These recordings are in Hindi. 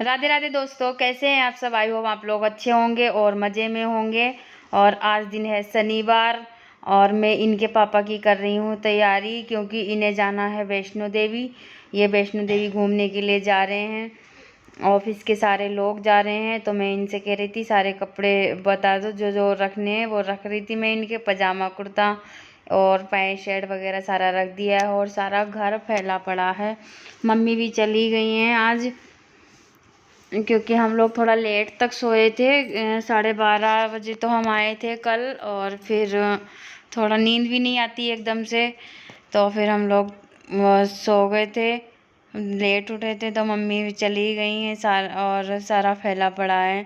राधे राधे दोस्तों, कैसे हैं आप सब। आई होप आप लोग अच्छे होंगे और मज़े में होंगे। और आज दिन है शनिवार और मैं इनके पापा की कर रही हूँ तैयारी, क्योंकि इन्हें जाना है वैष्णो देवी। ये वैष्णो देवी घूमने के लिए जा रहे हैं। ऑफिस के सारे लोग जा रहे हैं, तो मैं इनसे कह रही थी सारे कपड़े बता दो जो जो रखने हैं वो रख रही थी मैं। इनके पजामा कुर्ता और पैंट शर्ट वगैरह सारा रख दिया है और सारा घर फैला पड़ा है। मम्मी भी चली गई हैं आज, क्योंकि हम लोग थोड़ा लेट तक सोए थे। 12:30 बजे तो हम आए थे कल, और फिर थोड़ा नींद भी नहीं आती एकदम से, तो फिर हम लोग सो गए थे, लेट उठे थे। तो मम्मी भी चली गई हैं और सारा फैला पड़ा है।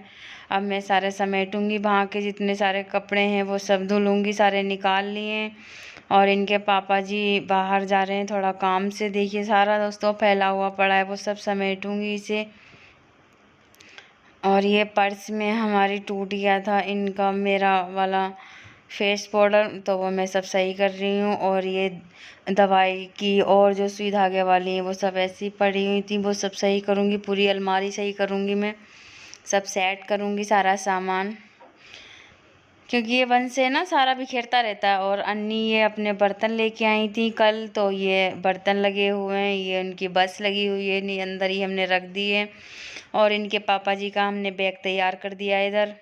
अब मैं सारे समेटूंगी, वहाँ के जितने सारे कपड़े हैं वो सब धुलूंगी, सारे निकाल लिए। और इनके पापा जी बाहर जा रहे हैं थोड़ा काम से। देखिए सारा दोस्तों फैला हुआ पड़ा है, वो सब समेटूंगी इसे। और ये पर्स में हमारी टूट गया था इनका मेरा वाला फेस पाउडर, तो वो मैं सब सही कर रही हूँ। और ये दवाई की और जो सुई धागे वाली हैं वो सब ऐसी पड़ी हुई थी, वो सब सही करूँगी। पूरी अलमारी सही करूँगी, मैं सब सेट करूँगी सारा सामान, क्योंकि ये वन से ना सारा बिखेरता रहता है। और अन्नी ये अपने बर्तन लेके आई थी कल, तो ये बर्तन लगे हुए हैं, ये उनकी बस लगी हुई है, नहीं अंदर ही हमने रख दी है। और इनके पापा जी का हमने बैग तैयार कर दिया है इधर।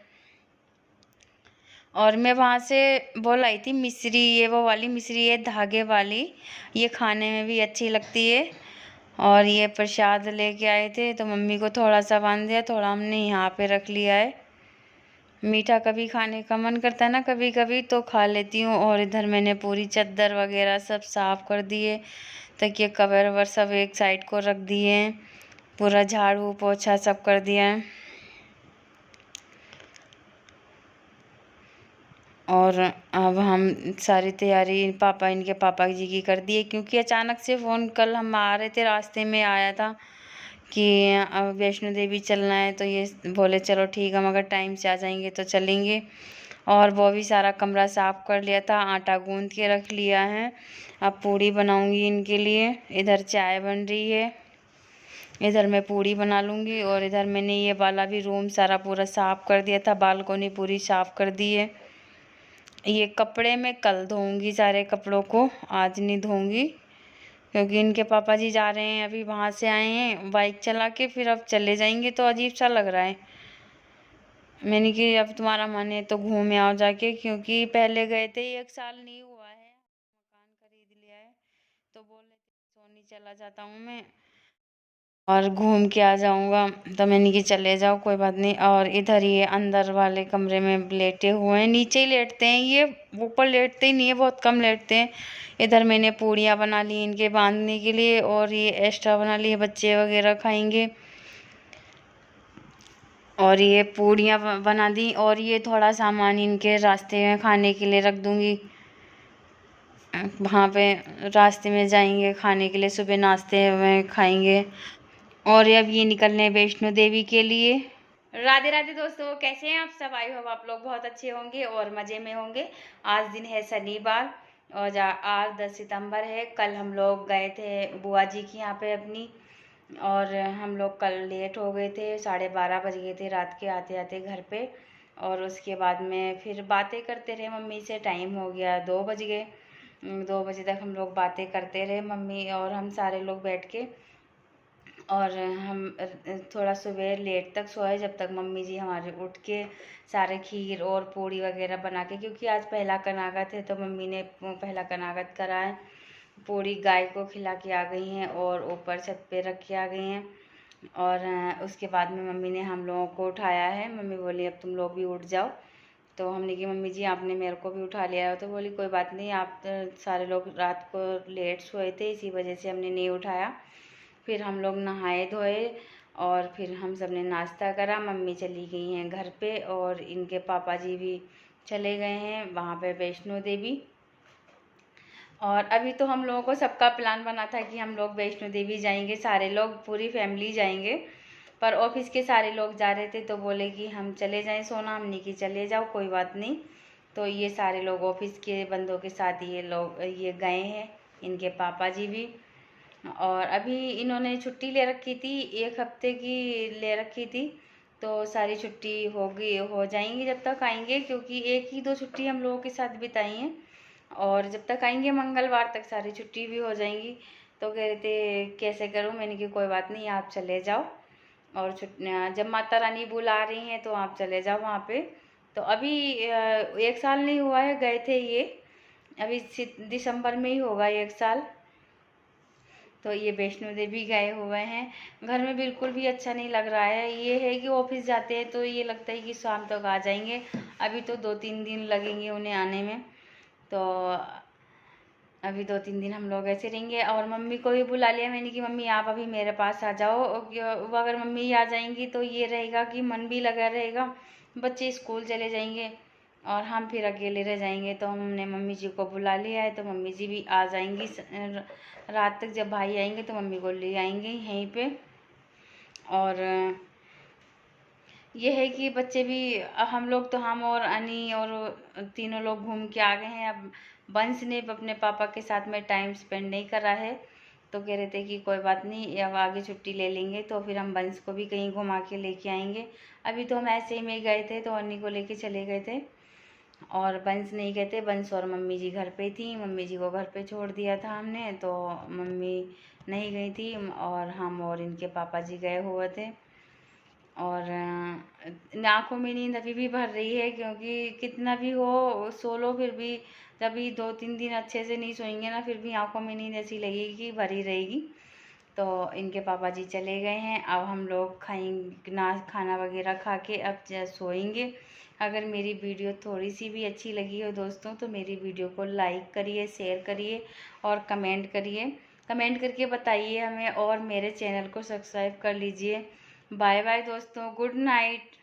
और मैं वहाँ से बोल आई थी मिश्री, ये वो वाली मिश्री है धागे वाली, ये खाने में भी अच्छी लगती है। और ये प्रसाद लेके आए थे, तो मम्मी को थोड़ा सा बांध दिया, थोड़ा हमने यहाँ पे रख लिया है। मीठा कभी खाने का मन करता है ना कभी कभी, तो खा लेती हूँ। और इधर मैंने पूरी चादर वगैरह सब साफ़ कर दिए, तकिए कवर ववर सब एक साइड को रख दिए हैं, पूरा झाड़ू पोछा सब कर दिया है। और अब हम सारी तैयारी इनके पापा जी की कर दी है, क्योंकि अचानक से फ़ोन कल हम आ रहे थे, रास्ते में आया था कि अब वैष्णो देवी चलना है, तो ये बोले चलो ठीक है, हम अगर टाइम से आ जाएंगे तो चलेंगे। और वो भी सारा कमरा साफ़ कर लिया था, आटा गूंद के रख लिया है। अब पूड़ी बनाऊंगी इनके लिए। इधर चाय बन रही है, इधर मैं पूड़ी बना लूँगी। और इधर मैंने ये वाला भी रूम सारा पूरा साफ़ कर दिया था, बालकोनी पूरी साफ़ कर दी है। ये कपड़े मैं कल धोऊंगी, सारे कपड़ों को आज नहीं धोऊंगी, क्योंकि इनके पापा जी जा रहे हैं, अभी वहाँ से आए हैं बाइक चला के, फिर अब चले जाएंगे तो अजीब सा लग रहा है। मैंने कि अब तुम्हारा मन है तो घूम आओ जाके, क्योंकि पहले गए थे 1 साल नहीं हुआ है, मकान खरीद लिया है, तो बोल रहे थे सोनी चला जाता हूँ मैं और घूम के आ जाऊंगा, तो मैंने कि चले जाओ कोई बात नहीं। और इधर ये अंदर वाले कमरे में लेटे हुए हैं, नीचे ही लेटते हैं ये, ऊपर लेटते ही नहीं है, बहुत कम लेटते हैं। इधर मैंने पूड़ियाँ बना ली इनके बांधने के लिए, और ये एक्स्ट्रा बना ली है, बच्चे वगैरह खाएंगे। और ये पूड़ियाँ बना दी, और ये थोड़ा सामान इनके रास्ते में खाने के लिए रख दूँगी, वहाँ पे रास्ते में जाएंगे खाने के लिए, सुबह नाश्ते में खाएंगे। और अब ये निकलने वैष्णो देवी के लिए। राधे राधे दोस्तों, कैसे हैं आप सब। आई होप आप लोग बहुत अच्छे होंगे और मज़े में होंगे। आज दिन है शनिवार और आज 10 सितंबर है। कल हम लोग गए थे बुआ जी की यहाँ पे अपनी, और हम लोग कल लेट हो गए थे, 12:30 बज गए थे रात के आते आते घर पे। और उसके बाद में फिर बातें करते रहे मम्मी से, टाइम हो गया 2 बज गए। 2 बजे तक हम लोग बातें करते रहे मम्मी और हम सारे लोग बैठ के। और हम थोड़ा सुबह लेट तक सोए, जब तक मम्मी जी हमारे उठ के सारे खीर और पूड़ी वगैरह बना के, क्योंकि आज पहला कनागत है तो मम्मी ने पहला कनागत करा है। पूड़ी गाय को खिला के आ गई हैं और ऊपर छत पे रख के आ गई हैं। और उसके बाद में मम्मी ने हम लोगों को उठाया है, मम्मी बोली अब तुम लोग भी उठ जाओ। तो हमने कि मम्मी जी आपने मेरे को भी उठा लिया है, तो बोली कोई बात नहीं, आप सारे लोग रात को लेट सोए थे इसी वजह से हमने नहीं उठाया। फिर हम लोग नहाए धोए और फिर हम सब ने नाश्ता करा। मम्मी चली गई हैं घर पे और इनके पापा जी भी चले गए हैं वहाँ पे वैष्णो देवी। और अभी तो हम लोगों को सबका प्लान बना था कि हम लोग वैष्णो देवी जाएंगे, सारे लोग पूरी फैमिली जाएंगे, पर ऑफिस के सारे लोग जा रहे थे तो बोले कि हम चले जाएं सोना, हमने कि चले जाओ कोई बात नहीं। तो ये सारे लोग ऑफिस के बंदों के साथ ये लोग ये गए हैं, इनके पापा जी भी। और अभी इन्होंने छुट्टी ले रखी थी, 1 हफ्ते की ले रखी थी, तो सारी छुट्टी हो जाएंगी जब तक आएंगे, क्योंकि 1 ही 2 छुट्टी हम लोगों के साथ बिताई हैं, और जब तक आएंगे मंगलवार तक सारी छुट्टी भी हो जाएंगी। तो कह रहे थे कैसे करूँ, मैंने कि कोई बात नहीं, आप चले जाओ, और जब माता रानी बुला रही हैं तो आप चले जाओ वहाँ पे। तो अभी 1 साल नहीं हुआ है गए थे ये, अभी दिसंबर में ही होगा 1 साल। तो ये वैष्णो देवी गए हुए हैं। घर में बिल्कुल भी अच्छा नहीं लग रहा है, ये है कि ऑफिस जाते हैं तो ये लगता है कि शाम तक आ जाएंगे, अभी तो 2-3 दिन लगेंगे उन्हें आने में। तो अभी 2-3 दिन हम लोग ऐसे रहेंगे, और मम्मी को भी बुला लिया मैंने कि मम्मी आप अभी मेरे पास आ जाओ। वो अगर मम्मी आ जाएंगी तो ये रहेगा कि मन भी लगा रहेगा, बच्चे स्कूल चले जाएंगे और हम फिर अकेले रह जाएंगे। तो हमने मम्मी जी को बुला लिया है, तो मम्मी जी भी आ जाएंगी रात तक। जब भाई आएंगे तो मम्मी को ले आएंगे यहीं पे। और ये है कि बच्चे भी, हम लोग तो, हम और अनी और तीनों लोग घूम के आ गए हैं। अब बंस ने अपने पापा के साथ में टाइम स्पेंड नहीं करा है, तो कह रहे थे कि कोई बात नहीं, अब आगे छुट्टी ले लेंगे तो फिर हम बंस को भी कहीं घुमा के लेके आएंगे। अभी तो हम ऐसे ही में गए थे, तो अन्नी को लेके चले गए थे, और बंस नहीं गए थे। बंस और मम्मी जी घर पे थी, मम्मी जी को घर पे छोड़ दिया था हमने, तो मम्मी नहीं गई थी, और हम और इनके पापा जी गए हुए थे। और आँखों में नींद अभी भी भर रही है, क्योंकि कितना भी हो सो लो, फिर भी जब भी 2-3 दिन अच्छे से नहीं सोएंगे ना, फिर भी आँखों में नींद ऐसी लगेगी कि भरी रहेगी। तो इनके पापा जी चले गए हैं, अब हम लोग खाना वगैरह खा के अब सोएंगे। अगर मेरी वीडियो थोड़ी सी भी अच्छी लगी हो दोस्तों, तो मेरी वीडियो को लाइक करिए, शेयर करिए और कमेंट करिए। कमेंट करके बताइए हमें, और मेरे चैनल को सब्सक्राइब कर लीजिए। बाय बाय दोस्तों, गुड नाइट।